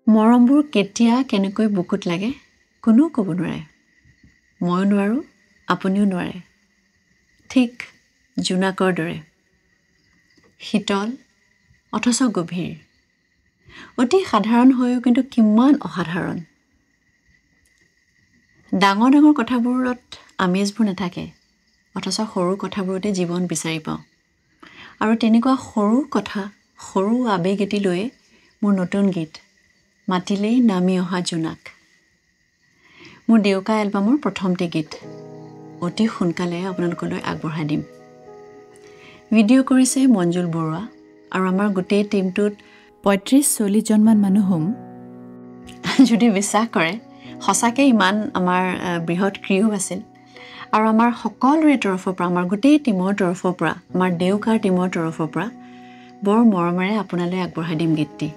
মৰমবোৰ কেতিয়া কেনেকৈ বুকুত লাগে কোনো ক'ব নোৱাৰে ময়ো নোৱাৰো আপুনিও নোৱাৰে ঠিক জোনাকৰ দৰে শীতল অথচ গভীৰ অতি সাধাৰণ হৈও কিন্তু কিমান অসাধাৰণ ডাঙৰ ডাঙৰ কথাবোৰত আমেজবোৰ নাথাকে অথচ সৰু কথাবোৰতে জীৱন বিচাৰি পাওঁ আৰু তেনেকুৱা সৰু কথা সৰু আবেগ এটি লৈ মোৰ নতুন গীত মাতিলেই নামি অহা জোনাক মোৰ দেউকা এলবামৰ প্ৰথমটি গীত অতি সোনকালে আপোনালোকলৈ আগবঢ়াই দিম ভিডিঅ' কৰিছে মঞ্জুল বৰুৱা আৰু আমাৰ গোটেই টিমটোত ৩৫-৪০ জনমান মানুহ হ'ম যদি বিশ্বাস কৰে সঁচাকৈ ইমান আমাৰ বৃহৎ ক্ৰিউ আছিল আৰু আমাৰ সকলোৰে তৰফৰ পৰা আমাৰ গোটেই টিমৰ তৰফৰ পৰা আমাৰ দেউকাৰ টিমৰ তৰফৰ পৰা বৰ মৰমেৰে আপোনালৈ আগবঢ়াই দিম গীতটি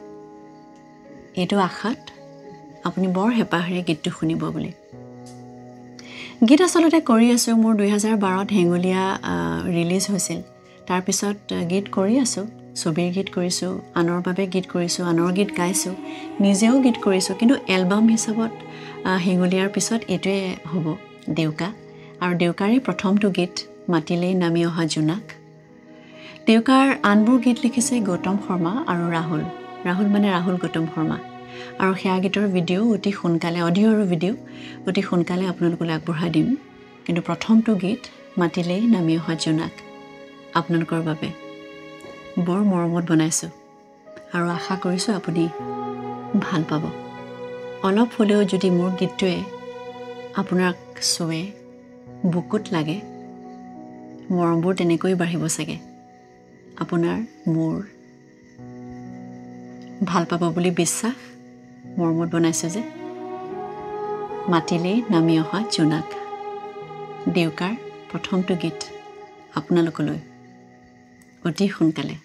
এইটো আশাত আপুনি বৰ হেঁপাহেৰে গীতটো শুনিব বুলি গীত আচলতে কৰি আছোঁ মোৰ ২০১২ত হেঙুলীয়া ৰিলিজ হৈছিল তাৰপিছত গীত কৰি আছোঁ ছবিৰ গীত কৰিছোঁ আনৰ বাবে গীত কৰিছোঁ আনৰ গীত গাইছোঁ নিজেও গীত কৰিছোঁ কিন্তু এলবাম হিচাপত হেঙুলীয়াৰ পিছত এইটোৱে হ'ব দেউকা আৰু দেউকাৰে প্ৰথমটো গীত মাতিলেই নামি অহা জোনাক দেউকাৰ আনবোৰ গীত লিখিছে গৌতম শৰ্মা আৰু ৰাহুল মানে ৰাহুল গৌতম শৰ্মা আৰু সেয়া গীতৰ ভিডিঅ' অতি সোনকালে অডিঅ' আৰু ভিডিঅ' অতি সোনকালে আপোনালোকলৈ আগবঢ়াই দিম কিন্তু প্ৰথমটো গীত মাতিলেই নামি অহা জোনাক আপোনালোকৰ বাবে বৰ মৰমত বনাইছোঁ আৰু আশা কৰিছোঁ আপুনি ভাল পাব অলপ হ'লেও যদি মোৰ গীতটোৱে আপোনাক চুৱে বুকুত লাগে মৰমবোৰ তেনেকৈ বাঢ়িব চাগে আপোনাৰ মোৰ ভাল পাব বুলি বিশ্বাস মৰমত বনাইছোঁ যে মাতিলেই নামি অহা জোনাক দেউকাৰ প্ৰথমটো গীত আপোনালোকলৈ অতি সোনকালে